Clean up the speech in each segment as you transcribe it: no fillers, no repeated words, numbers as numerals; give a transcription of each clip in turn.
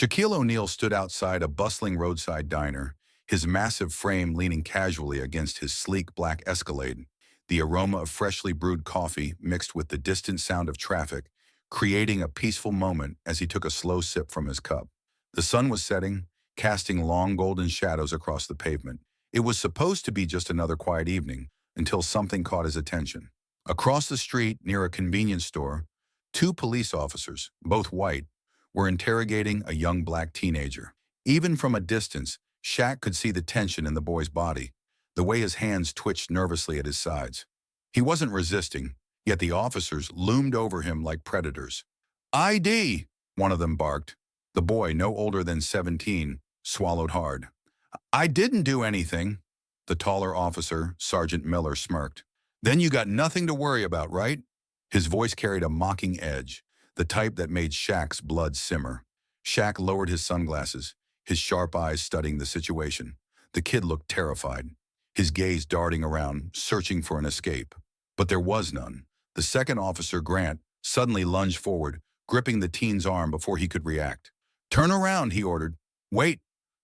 Shaquille O'Neal stood outside a bustling roadside diner, his massive frame leaning casually against his sleek black Escalade, the aroma of freshly brewed coffee mixed with the distant sound of traffic, creating a peaceful moment as he took a slow sip from his cup. The sun was setting, casting long golden shadows across the pavement. It was supposed to be just another quiet evening, until something caught his attention. Across the street, near a convenience store, two police officers, both white, were interrogating a young black teenager. Even from a distance, Shaq could see the tension in the boy's body, the way his hands twitched nervously at his sides. He wasn't resisting, yet the officers loomed over him like predators. ID, one of them barked. The boy, no older than 17, swallowed hard. I didn't do anything, the taller officer, Sergeant Miller, smirked. Then you got nothing to worry about, right? His voice carried a mocking edge, the type that made Shaq's blood simmer. Shaq lowered his sunglasses, his sharp eyes studying the situation. The kid looked terrified, his gaze darting around, searching for an escape. But there was none. The second officer, Grant, suddenly lunged forward, gripping the teen's arm before he could react. Turn around, he ordered. Wait.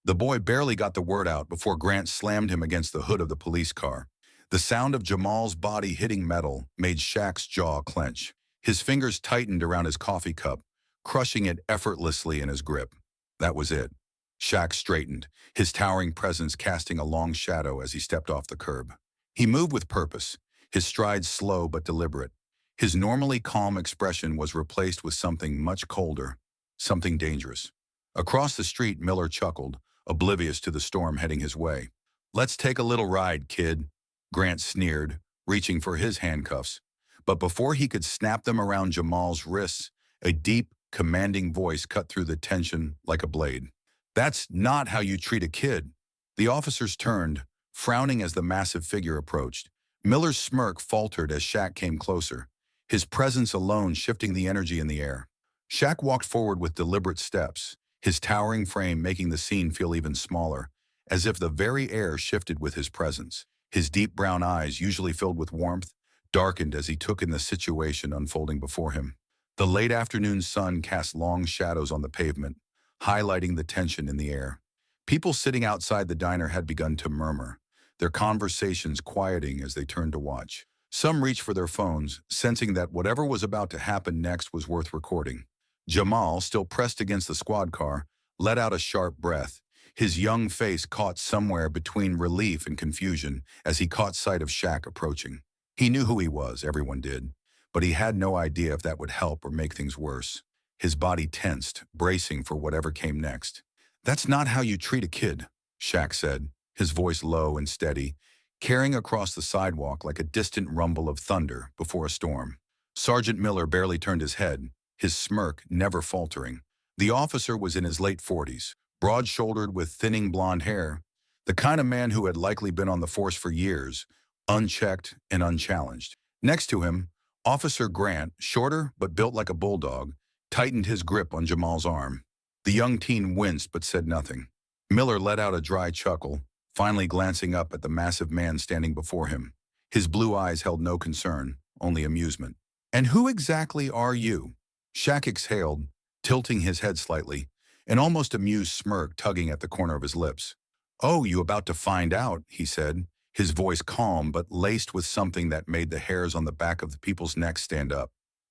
The boy barely got the word out before Grant slammed him against the hood of the police car. The sound of Jamal's body hitting metal made Shaq's jaw clench. His fingers tightened around his coffee cup, crushing it effortlessly in his grip. That was it. Shaq straightened, his towering presence casting a long shadow as he stepped off the curb. He moved with purpose, his strides slow but deliberate. His normally calm expression was replaced with something much colder, something dangerous. Across the street, Miller chuckled, oblivious to the storm heading his way. Let's take a little ride, kid, Grant sneered, reaching for his handcuffs. But before he could snap them around Jamal's wrists, a deep, commanding voice cut through the tension like a blade. That's not how you treat a kid. The officers turned, frowning as the massive figure approached. Miller's smirk faltered as Shaq came closer, his presence alone shifting the energy in the air. Shaq walked forward with deliberate steps, his towering frame making the scene feel even smaller, as if the very air shifted with his presence. His deep brown eyes, usually filled with warmth, darkened as he took in the situation unfolding before him. The late afternoon sun cast long shadows on the pavement, highlighting the tension in the air. People sitting outside the diner had begun to murmur, their conversations quieting as they turned to watch. Some reached for their phones, sensing that whatever was about to happen next was worth recording. Jamal, still pressed against the squad car, let out a sharp breath, his young face caught somewhere between relief and confusion as he caught sight of Shaq approaching. He knew who he was, everyone did, but he had no idea if that would help or make things worse. His body tensed, bracing for whatever came next. That's not how you treat a kid, Shaq said, his voice low and steady, carrying across the sidewalk like a distant rumble of thunder before a storm. Sergeant Miller barely turned his head, his smirk never faltering. The officer was in his late 40s, broad-shouldered with thinning blonde hair, the kind of man who had likely been on the force for years, unchecked and unchallenged. Next to him, Officer Grant, shorter but built like a bulldog, tightened his grip on Jamal's arm. The young teen winced but said nothing. Miller let out a dry chuckle, finally glancing up at the massive man standing before him. His blue eyes held no concern, only amusement. And who exactly are you? Shaq exhaled, tilting his head slightly, an almost amused smirk tugging at the corner of his lips. Oh, you about to find out, he said, his voice calm but laced with something that made the hairs on the back of the people's necks stand up.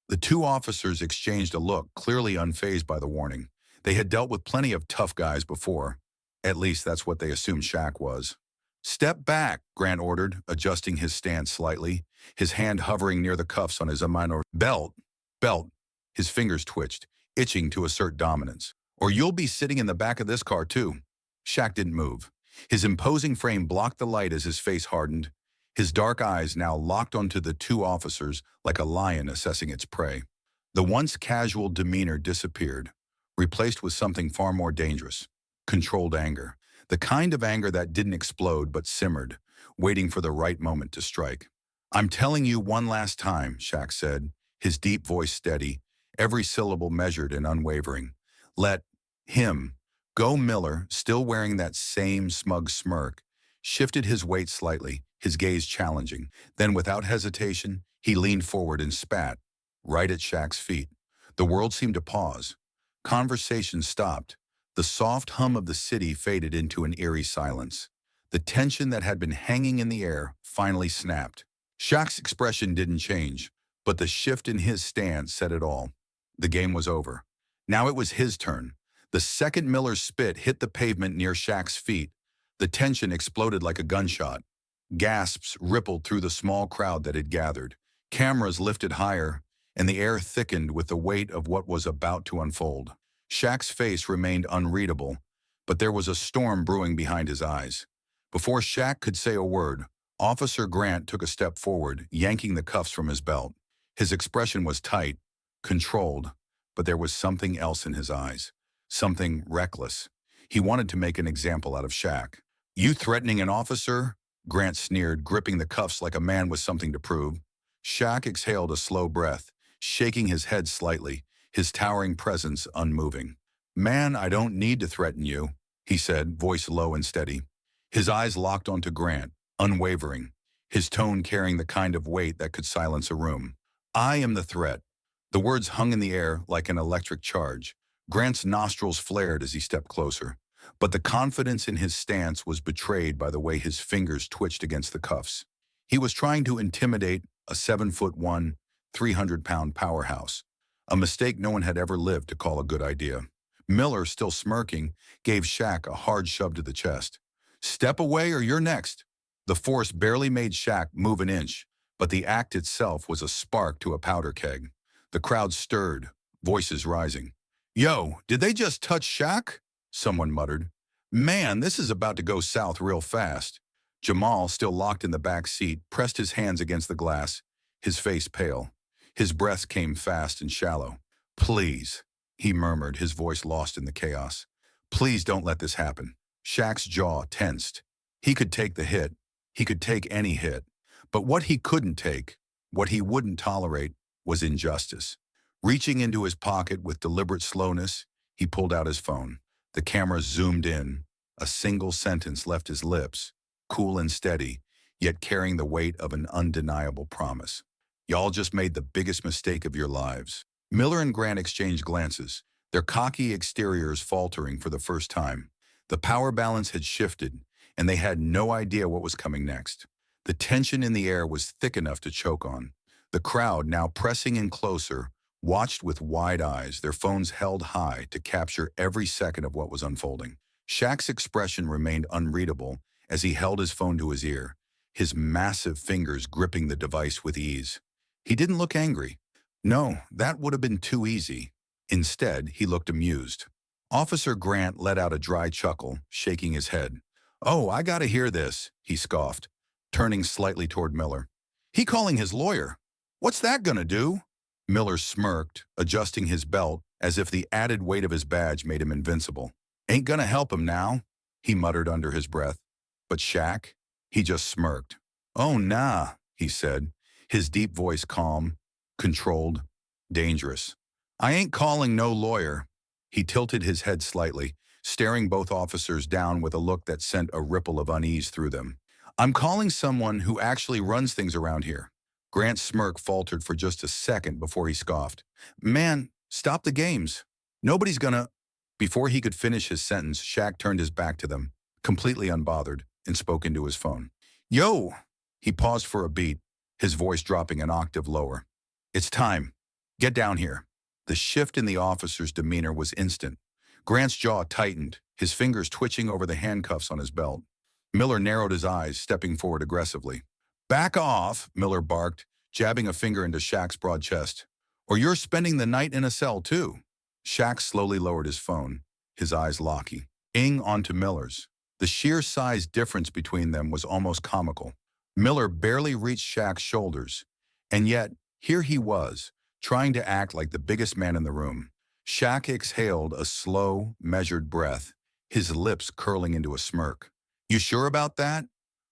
The two officers exchanged a look, clearly unfazed by the warning. They had dealt with plenty of tough guys before. At least that's what they assumed Shaq was. Step back, Grant ordered, adjusting his stance slightly, his hand hovering near the cuffs on his minor belt. His fingers twitched, itching to assert dominance. Or you'll be sitting in the back of this car too. Shaq didn't move. His imposing frame blocked the light as his face hardened, his dark eyes now locked onto the two officers like a lion assessing its prey. The once casual demeanor disappeared, replaced with something far more dangerous, controlled anger, the kind of anger that didn't explode but simmered, waiting for the right moment to strike. I'm telling you one last time, Shaq said, his deep voice steady, every syllable measured and unwavering. Let him go. Miller, still wearing that same smug smirk, shifted his weight slightly, his gaze challenging. Then, without hesitation, he leaned forward and spat, right at Shaq's feet. The world seemed to pause. Conversation stopped. The soft hum of the city faded into an eerie silence. The tension that had been hanging in the air finally snapped. Shaq's expression didn't change, but the shift in his stance said it all. The game was over. Now it was his turn. The second Miller's spit hit the pavement near Shaq's feet, the tension exploded like a gunshot. Gasps rippled through the small crowd that had gathered. Cameras lifted higher, and the air thickened with the weight of what was about to unfold. Shaq's face remained unreadable, but there was a storm brewing behind his eyes. Before Shaq could say a word, Officer Grant took a step forward, yanking the cuffs from his belt. His expression was tight, controlled, but there was something else in his eyes. Something reckless. He wanted to make an example out of Shaq. "You threatening an officer?" Grant sneered, gripping the cuffs like a man with something to prove. Shaq exhaled a slow breath, shaking his head slightly, his towering presence unmoving. "Man, I don't need to threaten you," he said, voice low and steady. His eyes locked onto Grant, unwavering, his tone carrying the kind of weight that could silence a room. "I am the threat." The words hung in the air like an electric charge. Grant's nostrils flared as he stepped closer, but the confidence in his stance was betrayed by the way his fingers twitched against the cuffs. He was trying to intimidate a 7'1", 300-pound powerhouse, a mistake no one had ever lived to call a good idea. Miller, still smirking, gave Shaq a hard shove to the chest. "Step away or you're next." The force barely made Shaq move an inch, but the act itself was a spark to a powder keg. The crowd stirred, voices rising. "Yo, did they just touch Shaq?" Someone muttered. "Man, this is about to go south real fast." Jamal, still locked in the back seat, pressed his hands against the glass, his face pale. His breath came fast and shallow. "Please," he murmured, his voice lost in the chaos. "Please don't let this happen." Shaq's jaw tensed. He could take the hit. He could take any hit. But what he couldn't take, what he wouldn't tolerate, was injustice. Reaching into his pocket with deliberate slowness, he pulled out his phone. The camera zoomed in. A single sentence left his lips, cool and steady, yet carrying the weight of an undeniable promise. "Y'all just made the biggest mistake of your lives." Miller and Grant exchanged glances, their cocky exteriors faltering for the first time. The power balance had shifted, and they had no idea what was coming next. The tension in the air was thick enough to choke on. The crowd, now pressing in closer, watched with wide eyes, their phones held high to capture every second of what was unfolding. Shaq's expression remained unreadable as he held his phone to his ear, his massive fingers gripping the device with ease. He didn't look angry. No, that would have been too easy. Instead, he looked amused. Officer Grant let out a dry chuckle, shaking his head. "Oh, I gotta hear this," he scoffed, turning slightly toward Miller. "He calling his lawyer. What's that gonna do?" Miller smirked, adjusting his belt as if the added weight of his badge made him invincible. "Ain't gonna help him now," he muttered under his breath. But Shaq? He just smirked. "Oh, nah," he said, his deep voice calm, controlled, dangerous. "I ain't calling no lawyer." He tilted his head slightly, staring both officers down with a look that sent a ripple of unease through them. "I'm calling someone who actually runs things around here." Grant's smirk faltered for just a second before he scoffed. "Man, stop the games. Nobody's gonna—" Before he could finish his sentence, Shaq turned his back to them, completely unbothered, and spoke into his phone. "Yo!" He paused for a beat, his voice dropping an octave lower. "It's time. Get down here." The shift in the officer's demeanor was instant. Grant's jaw tightened, his fingers twitching over the handcuffs on his belt. Miller narrowed his eyes, stepping forward aggressively. "Back off," Miller barked, jabbing a finger into Shaq's broad chest. "Or you're spending the night in a cell, too." Shaq slowly lowered his phone, his eyes locky, onto Miller's. The sheer size difference between them was almost comical. Miller barely reached Shaq's shoulders, and yet, here he was, trying to act like the biggest man in the room. Shaq exhaled a slow, measured breath, his lips curling into a smirk. "You sure about that?"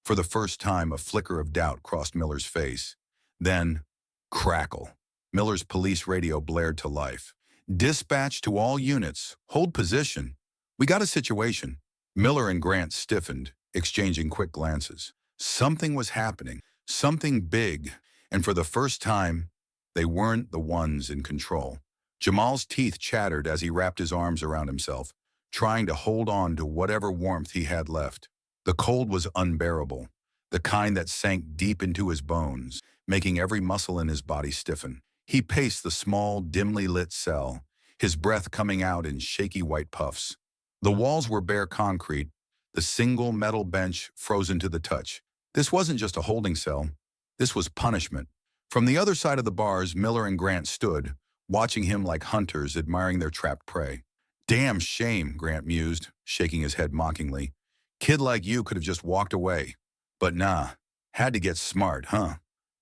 For the first time, a flicker of doubt crossed Miller's face. Then, crackle. Miller's police radio blared to life. "Dispatch to all units. Hold position. We got a situation." Miller and Grant stiffened, exchanging quick glances. Something was happening, something big, and for the first time, they weren't the ones in control. Jamal's teeth chattered as he wrapped his arms around himself, trying to hold on to whatever warmth he had left. The cold was unbearable, the kind that sank deep into his bones, making every muscle in his body stiffen. He paced the small, dimly lit cell, his breath coming out in shaky white puffs. The walls were bare concrete, the single metal bench frozen to the touch. This wasn't just a holding cell. This was punishment. From the other side of the bars, Miller and Grant stood, watching him like hunters admiring their trapped prey. Damn shame, Grant mused, shaking his head mockingly. Kid like you could have just walked away. But nah, had to get smart, huh?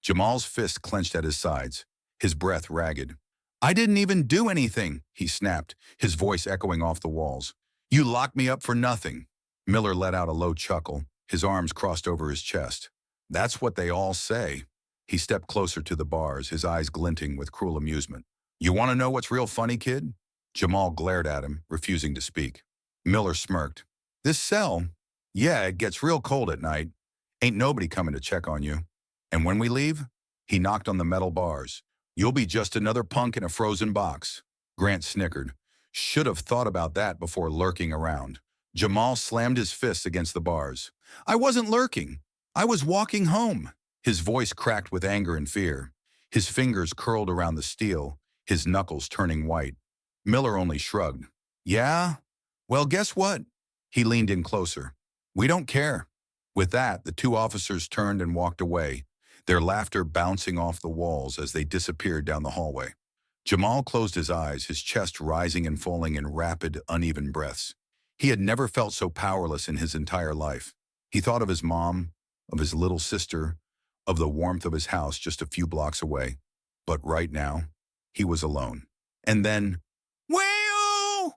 Jamal's fist clenched at his sides, his breath ragged. I didn't even do anything, he snapped, his voice echoing off the walls. You locked me up for nothing. Miller let out a low chuckle, his arms crossed over his chest. That's what they all say. He stepped closer to the bars, his eyes glinting with cruel amusement. You want to know what's real funny, kid? Jamal glared at him, refusing to speak. Miller smirked. This cell? Yeah, it gets real cold at night. Ain't nobody coming to check on you. And when we leave? He knocked on the metal bars. You'll be just another punk in a frozen box. Grant snickered. Should have thought about that before lurking around. Jamal slammed his fists against the bars. I wasn't lurking. I was walking home. His voice cracked with anger and fear. His fingers curled around the steel, his knuckles turning white. Miller only shrugged. Yeah? Well, guess what? He leaned in closer. We don't care. With that, the two officers turned and walked away, their laughter bouncing off the walls as they disappeared down the hallway. Jamal closed his eyes, his chest rising and falling in rapid, uneven breaths. He had never felt so powerless in his entire life. He thought of his mom, of his little sister, of the warmth of his house just a few blocks away. But right now, he was alone. And then, Wayo!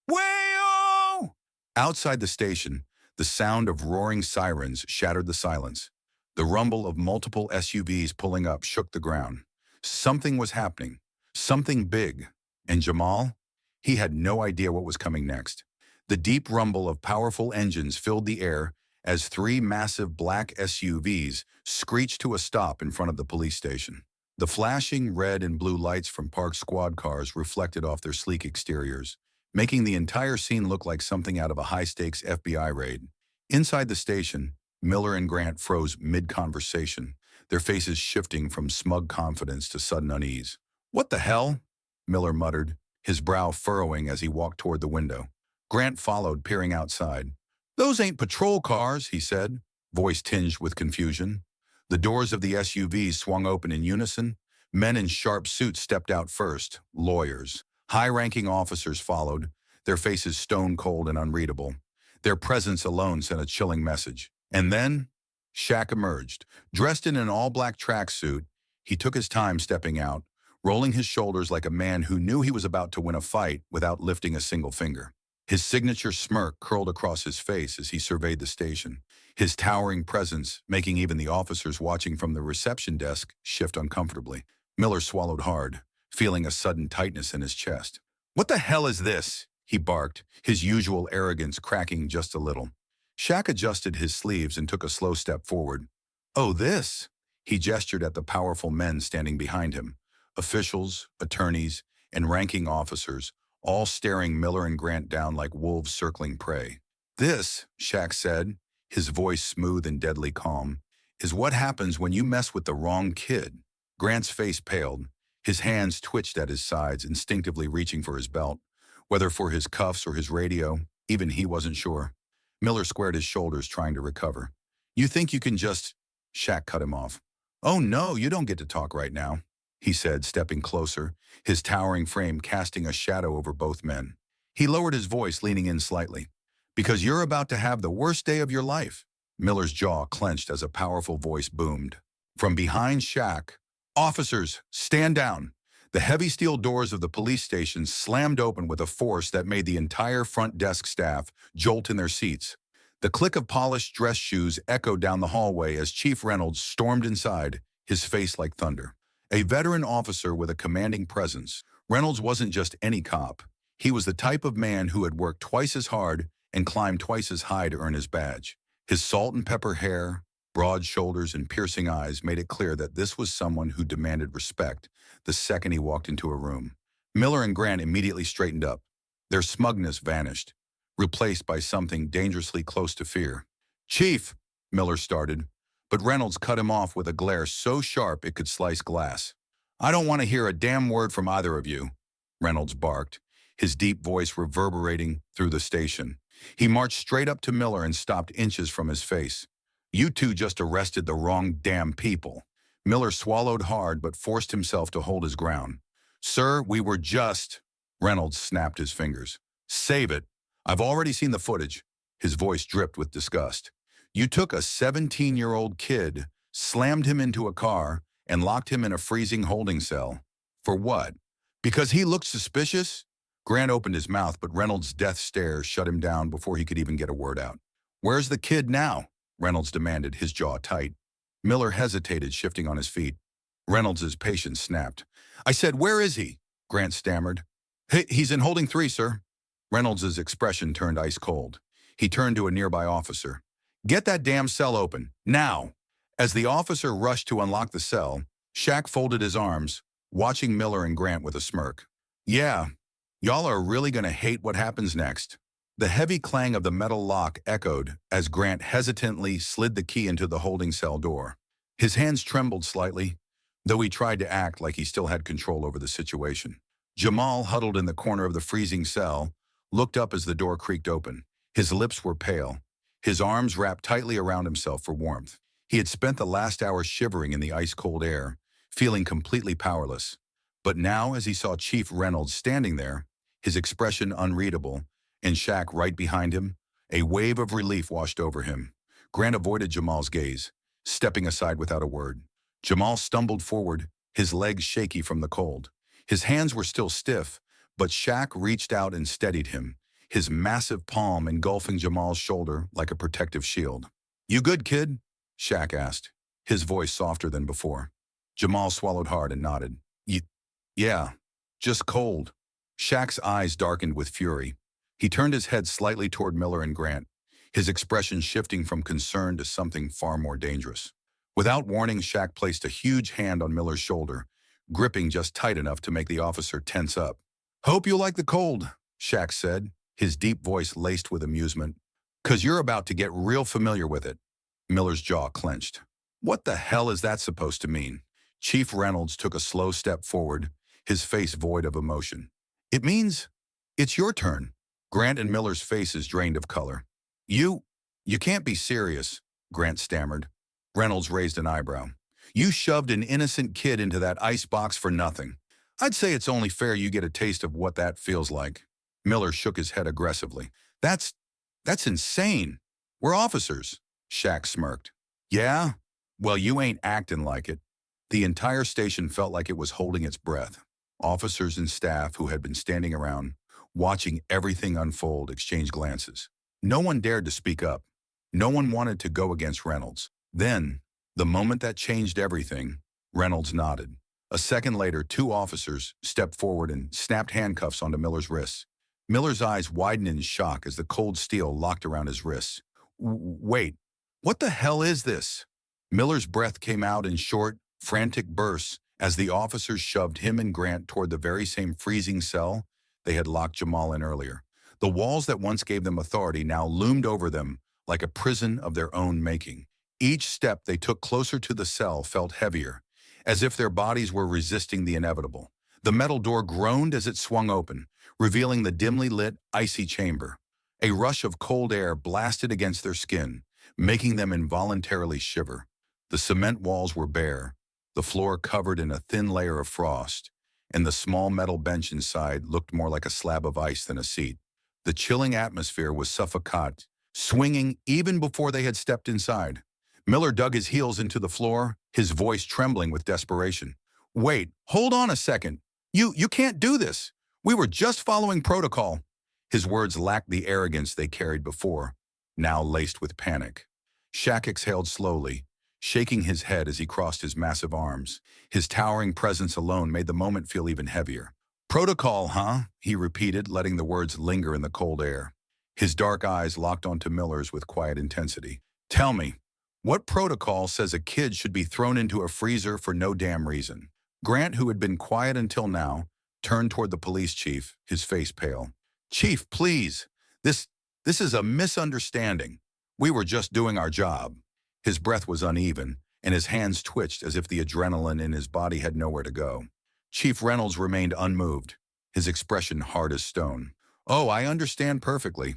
Wayo! Outside the station, the sound of roaring sirens shattered the silence. The rumble of multiple SUVs pulling up shook the ground. Something was happening, something big. And Jamal? He had no idea what was coming next. The deep rumble of powerful engines filled the air as three massive black SUVs screeched to a stop in front of the police station. The flashing red and blue lights from parked squad cars reflected off their sleek exteriors, making the entire scene look like something out of a high-stakes FBI raid. Inside the station, Miller and Grant froze mid-conversation, their faces shifting from smug confidence to sudden unease. What the hell? Miller muttered, his brow furrowing as he walked toward the window. Grant followed, peering outside. Those ain't patrol cars, he said, voice tinged with confusion. The doors of the SUVs swung open in unison. Men in sharp suits stepped out first, lawyers. High-ranking officers followed, their faces stone-cold and unreadable. Their presence alone sent a chilling message. And then, Shaq emerged. Dressed in an all-black tracksuit, he took his time stepping out, rolling his shoulders like a man who knew he was about to win a fight without lifting a single finger. His signature smirk curled across his face as he surveyed the station, his towering presence making even the officers watching from the reception desk shift uncomfortably. Miller swallowed hard, feeling a sudden tightness in his chest. What the hell is this? He barked, his usual arrogance cracking just a little. Shaq adjusted his sleeves and took a slow step forward. Oh, this? He gestured at the powerful men standing behind him, officials, attorneys, and ranking officers, all staring Miller and Grant down like wolves circling prey. This, Shaq said, his voice smooth and deadly calm, is what happens when you mess with the wrong kid. Grant's face paled. His hands twitched at his sides, instinctively reaching for his belt. Whether for his cuffs or his radio, even he wasn't sure. Miller squared his shoulders, trying to recover. You think you can just... Shaq cut him off. Oh no, you don't get to talk right now, he said, stepping closer, his towering frame casting a shadow over both men. He lowered his voice, leaning in slightly. Because you're about to have the worst day of your life. Miller's jaw clenched as a powerful voice boomed. From behind Shaq, officers, stand down. The heavy steel doors of the police station slammed open with a force that made the entire front desk staff jolt in their seats. The click of polished dress shoes echoed down the hallway as Chief Reynolds stormed inside, his face like thunder. A veteran officer with a commanding presence, Reynolds wasn't just any cop. He was the type of man who had worked twice as hard and climbed twice as high to earn his badge. His salt and pepper hair, broad shoulders, and piercing eyes made it clear that this was someone who demanded respect the second he walked into a room. Miller and Grant immediately straightened up. Their smugness vanished. replaced by something dangerously close to fear. "Chief," Miller started, but Reynolds cut him off with a glare so sharp it could slice glass. "I don't want to hear a damn word from either of you," Reynolds barked, his deep voice reverberating through the station. He marched straight up to Miller and stopped inches from his face. "You two just arrested the wrong damn people." Miller swallowed hard but forced himself to hold his ground. "Sir, we were just—" Reynolds snapped his fingers. "Save it. I've already seen the footage." His voice dripped with disgust. "You took a 17-year-old kid, slammed him into a car, and locked him in a freezing holding cell. For what? Because he looked suspicious?" Grant opened his mouth, but Reynolds' death stare shut him down before he could even get a word out. "Where's the kid now?" Reynolds demanded, his jaw tight. Miller hesitated, shifting on his feet. Reynolds' patience snapped. "I said, where is he?" Grant stammered. He's in holding 3, sir." Reynolds' expression turned ice cold. He turned to a nearby officer. "Get that damn cell open, now!" As the officer rushed to unlock the cell, Shaq folded his arms, watching Miller and Grant with a smirk. "Yeah, y'all are really gonna hate what happens next." The heavy clang of the metal lock echoed as Grant hesitantly slid the key into the holding cell door. His hands trembled slightly, though he tried to act like he still had control over the situation. Jamal, huddled in the corner of the freezing cell, looked up as the door creaked open. His lips were pale, his arms wrapped tightly around himself for warmth. He had spent the last hour shivering in the ice-cold air, feeling completely powerless. But now, as he saw Chief Reynolds standing there, his expression unreadable, and Shaq right behind him, a wave of relief washed over him. Grant avoided Jamal's gaze, stepping aside without a word. Jamal stumbled forward, his legs shaky from the cold. His hands were still stiff, but Shaq reached out and steadied him, his massive palm engulfing Jamal's shoulder like a protective shield. "You good, kid?" Shaq asked, his voice softer than before. Jamal swallowed hard and nodded. Yeah, just cold." Shaq's eyes darkened with fury. He turned his head slightly toward Miller and Grant, his expression shifting from concern to something far more dangerous. Without warning, Shaq placed a huge hand on Miller's shoulder, gripping just tight enough to make the officer tense up. "Hope you like the cold," Shaq said, his deep voice laced with amusement. "'Cause you're about to get real familiar with it." Miller's jaw clenched. "What the hell is that supposed to mean?" Chief Reynolds took a slow step forward, his face void of emotion. "It means it's your turn." Grant and Miller's faces drained of color. You can't be serious," Grant stammered. Reynolds raised an eyebrow. "You shoved an innocent kid into that ice box for nothing. I'd say it's only fair you get a taste of what that feels like." Miller shook his head aggressively. That's insane. We're officers." Shaq smirked. "Yeah? Well, you ain't acting like it." The entire station felt like it was holding its breath. Officers and staff who had been standing around, watching everything unfold, exchanged glances. No one dared to speak up. No one wanted to go against Reynolds. Then, the moment that changed everything, Reynolds nodded. A second later, 2 officers stepped forward and snapped handcuffs onto Miller's wrists. Miller's eyes widened in shock as the cold steel locked around his wrists. Wait, what the hell is this?" Miller's breath came out in short, frantic bursts as the officers shoved him and Grant toward the very same freezing cell they had locked Jamal in earlier. The walls that once gave them authority now loomed over them like a prison of their own making. Each step they took closer to the cell felt heavier, as if their bodies were resisting the inevitable. The metal door groaned as it swung open, revealing the dimly lit, icy chamber. A rush of cold air blasted against their skin, making them involuntarily shiver. The cement walls were bare, the floor covered in a thin layer of frost, and the small metal bench inside looked more like a slab of ice than a seat. The chilling atmosphere was suffocant, swinging even before they had stepped inside. Miller dug his heels into the floor, his voice trembling with desperation. "Wait, hold on a second. You can't do this. We were just following protocol." His words lacked the arrogance they carried before, now laced with panic. Shaq exhaled slowly, shaking his head as he crossed his massive arms. His towering presence alone made the moment feel even heavier. "Protocol, huh?" he repeated, letting the words linger in the cold air. His dark eyes locked onto Miller's with quiet intensity. "Tell me, what protocol says a kid should be thrown into a freezer for no damn reason?" Grant, who had been quiet until now, turned toward the police chief, his face pale. "Chief, please. This This is a misunderstanding. We were just doing our job." His breath was uneven, and his hands twitched as if the adrenaline in his body had nowhere to go. Chief Reynolds remained unmoved, his expression hard as stone. "Oh, I understand perfectly.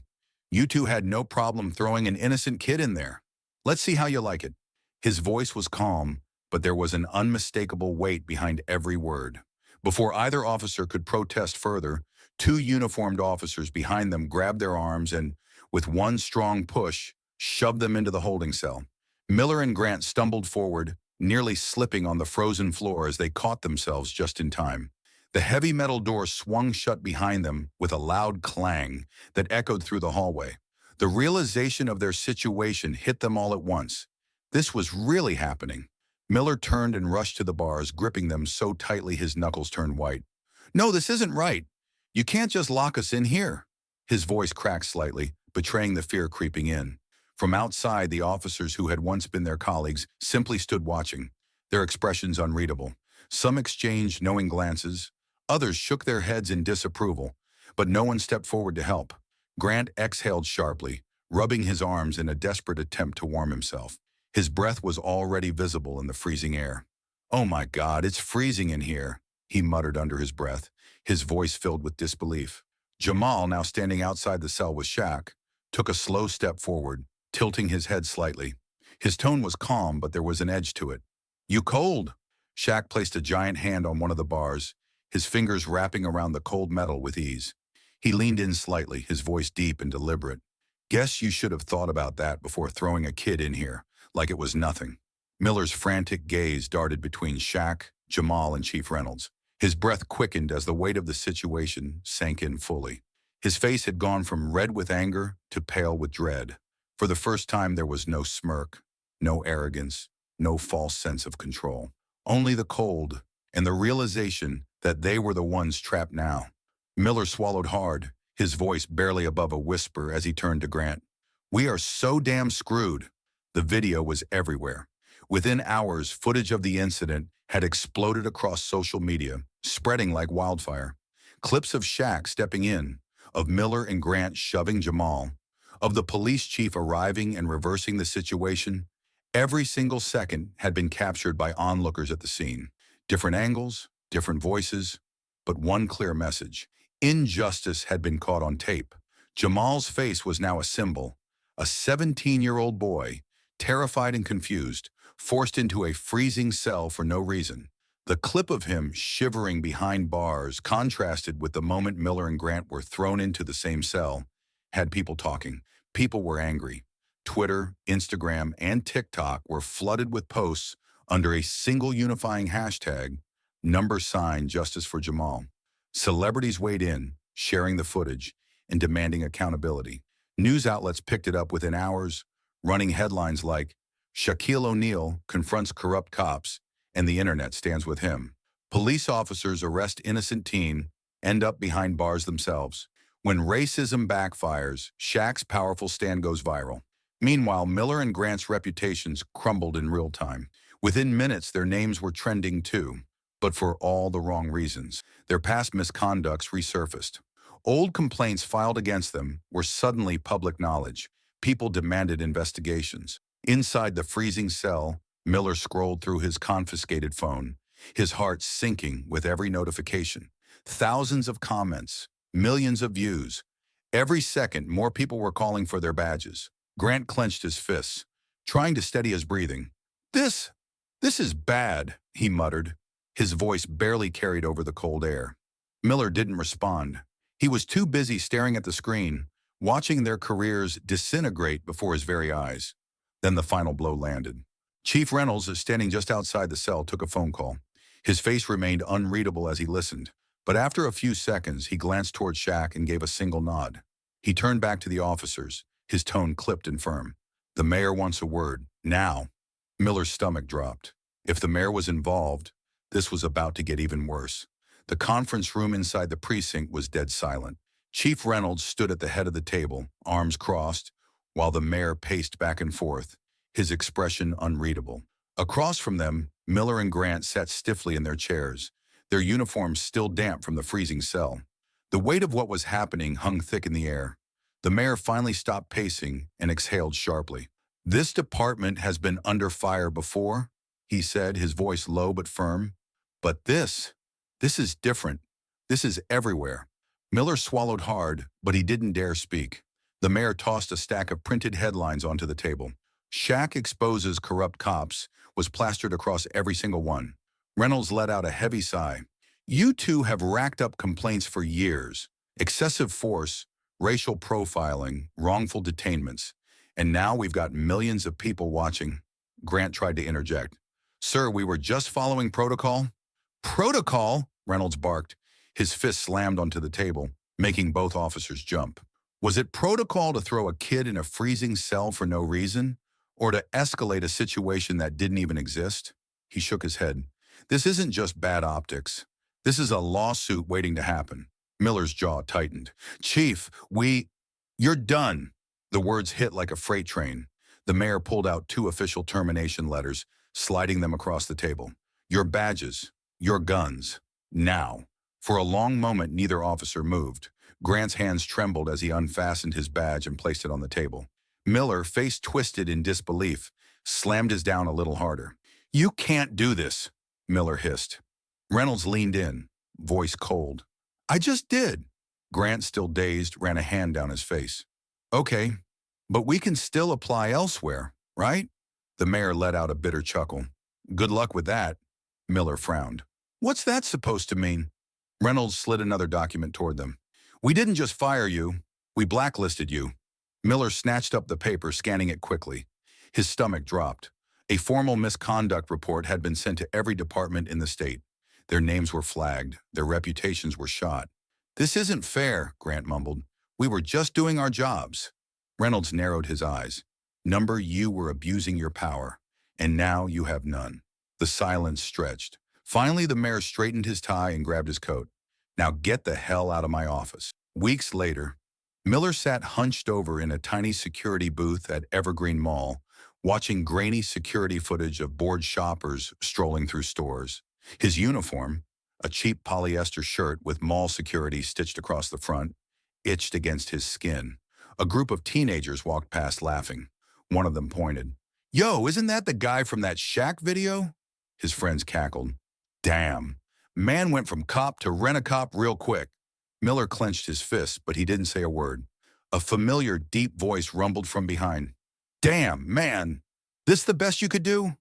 You two had no problem throwing an innocent kid in there. Let's see how you like it." His voice was calm, but there was an unmistakable weight behind every word. Before either officer could protest further, two uniformed officers behind them grabbed their arms and, with one strong push, shoved them into the holding cell. Miller and Grant stumbled forward, nearly slipping on the frozen floor as they caught themselves just in time. The heavy metal door swung shut behind them with a loud clang that echoed through the hallway. The realization of their situation hit them all at once. This was really happening. Miller turned and rushed to the bars, gripping them so tightly his knuckles turned white. "No, this isn't right. You can't just lock us in here." His voice cracked slightly, betraying the fear creeping in. From outside, the officers who had once been their colleagues simply stood watching, their expressions unreadable. Some exchanged knowing glances, others shook their heads in disapproval, but no one stepped forward to help. Grant exhaled sharply, rubbing his arms in a desperate attempt to warm himself. His breath was already visible in the freezing air. "Oh my God, it's freezing in here," he muttered under his breath, his voice filled with disbelief. Jamal, now standing outside the cell with Shaq, took a slow step forward, tilting his head slightly. His tone was calm, but there was an edge to it. "You cold?" Shaq placed a giant hand on one of the bars, his fingers wrapping around the cold metal with ease. He leaned in slightly, his voice deep and deliberate. "Guess you should have thought about that before throwing a kid in here, like it was nothing." Miller's frantic gaze darted between Shaq, Jamal, and Chief Reynolds. His breath quickened as the weight of the situation sank in fully. His face had gone from red with anger to pale with dread. For the first time, there was no smirk, no arrogance, no false sense of control. Only the cold and the realization that they were the ones trapped now. Miller swallowed hard, his voice barely above a whisper as he turned to Grant. "We are so damn screwed." The video was everywhere. Within hours, footage of the incident had exploded across social media, spreading like wildfire. Clips of Shaq stepping in, of Miller and Grant shoving Jamal, of the police chief arriving and reversing the situation. Every single second had been captured by onlookers at the scene. Different angles, different voices, but one clear message. Injustice had been caught on tape. Jamal's face was now a symbol. A 17-year-old boy, terrified and confused, forced into a freezing cell for no reason. The clip of him shivering behind bars contrasted with the moment Miller and Grant were thrown into the same cell, had people talking. People were angry. Twitter, Instagram, and TikTok were flooded with posts under a single unifying hashtag, #Justice for Jamal. Celebrities weighed in, sharing the footage and demanding accountability. News outlets picked it up within hours, running headlines like, "Shaquille O'Neal confronts corrupt cops, and the internet stands with him." Police officers arrest innocent teen, end up behind bars themselves. When racism backfires, Shaq's powerful stand goes viral. Meanwhile, Miller and Grant's reputations crumbled in real time. Within minutes, their names were trending too, but for all the wrong reasons. Their past misconducts resurfaced. Old complaints filed against them were suddenly public knowledge. People demanded investigations. Inside the freezing cell, Miller scrolled through his confiscated phone, his heart sinking with every notification. Thousands of comments, millions of views. Every second, more people were calling for their badges. Grant clenched his fists, trying to steady his breathing. This is bad," he muttered, his voice barely carried over the cold air. Miller didn't respond. He was too busy staring at the screen, watching their careers disintegrate before his very eyes. Then the final blow landed. Chief Reynolds, standing just outside the cell, took a phone call. His face remained unreadable as he listened, but after a few seconds, he glanced toward Shaq and gave a single nod. He turned back to the officers, his tone clipped and firm. "The mayor wants a word, now." Miller's stomach dropped. If the mayor was involved, this was about to get even worse. The conference room inside the precinct was dead silent. Chief Reynolds stood at the head of the table, arms crossed, while the mayor paced back and forth, his expression unreadable. Across from them, Miller and Grant sat stiffly in their chairs, their uniforms still damp from the freezing cell. The weight of what was happening hung thick in the air. The mayor finally stopped pacing and exhaled sharply. "This department has been under fire before," he said, his voice low but firm. "But this is different. This is everywhere." Miller swallowed hard, but he didn't dare speak. The mayor tossed a stack of printed headlines onto the table. "Shaq exposes corrupt cops" was plastered across every single one. Reynolds let out a heavy sigh. "You two have racked up complaints for years. Excessive force, racial profiling, wrongful detainments. And now we've got millions of people watching." Grant tried to interject. "Sir, we were just following protocol." "Protocol?" Reynolds barked. His fist slammed onto the table, making both officers jump. "Was it protocol to throw a kid in a freezing cell for no reason? Or to escalate a situation that didn't even exist?" He shook his head. "This isn't just bad optics. This is a lawsuit waiting to happen." Miller's jaw tightened. "Chief, you're done." The words hit like a freight train. The mayor pulled out 2 official termination letters, sliding them across the table. "Your badges, your guns, now." For a long moment, neither officer moved. Grant's hands trembled as he unfastened his badge and placed it on the table. Miller, face twisted in disbelief, slammed his down a little harder. "You can't do this," Miller hissed. Reynolds leaned in, voice cold. "I just did." Grant, still dazed, ran a hand down his face. "Okay, but we can still apply elsewhere, right?" The mayor let out a bitter chuckle. "Good luck with that." Miller frowned. "What's that supposed to mean?" Reynolds slid another document toward them. "We didn't just fire you, we blacklisted you." Miller snatched up the paper, scanning it quickly. His stomach dropped. A formal misconduct report had been sent to every department in the state. Their names were flagged, their reputations were shot. "This isn't fair," Grant mumbled. "We were just doing our jobs." Reynolds narrowed his eyes. "Number, you were abusing your power, and now you have none." The silence stretched. Finally, the mayor straightened his tie and grabbed his coat. "Now get the hell out of my office." Weeks later, Miller sat hunched over in a tiny security booth at Evergreen Mall, watching grainy security footage of bored shoppers strolling through stores. His uniform, a cheap polyester shirt with mall security stitched across the front, itched against his skin. A group of teenagers walked past laughing. One of them pointed. "Yo, isn't that the guy from that Shaq video?" His friends cackled. "Damn. Man went from cop to rent-a-cop real quick." Miller clenched his fists, but he didn't say a word. A familiar, deep voice rumbled from behind. "Damn, man. This the best you could do?"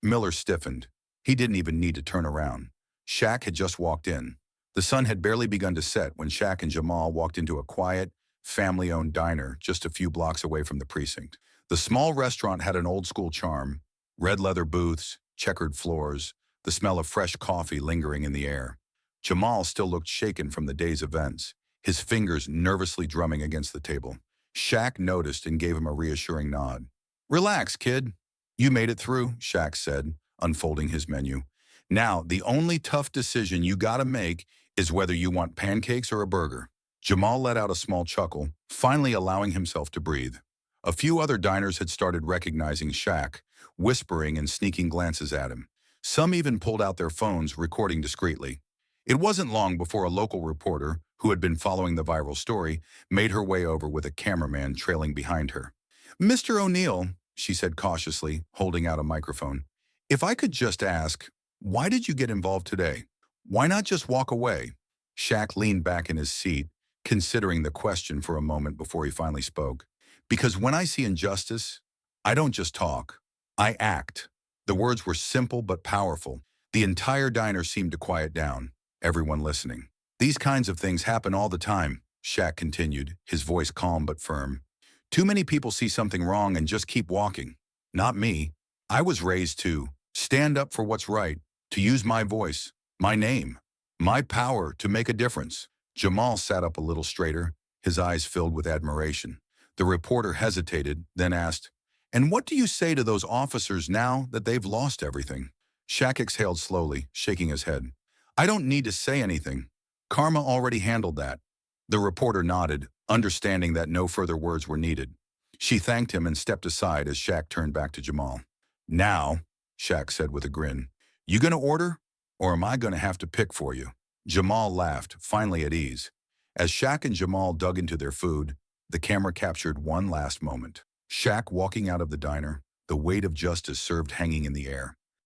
Miller stiffened. He didn't even need to turn around. Shaq had just walked in. The sun had barely begun to set when Shaq and Jamal walked into a quiet, family-owned diner just a few blocks away from the precinct. The small restaurant had an old-school charm, red leather booths, checkered floors, the smell of fresh coffee lingering in the air. Jamal still looked shaken from the day's events, his fingers nervously drumming against the table. Shaq noticed and gave him a reassuring nod. "Relax, kid. You made it through," Shaq said, unfolding his menu. "Now, the only tough decision you gotta make is whether you want pancakes or a burger." Jamal let out a small chuckle, finally allowing himself to breathe. A few other diners had started recognizing Shaq, whispering and sneaking glances at him. Some even pulled out their phones, recording discreetly. It wasn't long before a local reporter, who had been following the viral story, made her way over with a cameraman trailing behind her. "Mr. O'Neill," she said cautiously, holding out a microphone, "if I could just ask, why did you get involved today? Why not just walk away?" Shaq leaned back in his seat, considering the question for a moment before he finally spoke. "Because when I see injustice, I don't just talk, I act." The words were simple but powerful. The entire diner seemed to quiet down, everyone listening. "These kinds of things happen all the time," Shaq continued, his voice calm but firm. "Too many people see something wrong and just keep walking. Not me. I was raised to stand up for what's right, to use my voice, my name, my power to make a difference." Jamal sat up a little straighter, his eyes filled with admiration. The reporter hesitated, then asked, "And what do you say to those officers now that they've lost everything?" Shaq exhaled slowly, shaking his head. "I don't need to say anything. Karma already handled that." The reporter nodded, understanding that no further words were needed. She thanked him and stepped aside as Shaq turned back to Jamal. "Now," Shaq said with a grin, "you gonna order, or am I gonna have to pick for you?" Jamal laughed, finally at ease. As Shaq and Jamal dug into their food, The camera captured one last moment. Shaq walking out of the diner, the weight of justice served hanging in the air.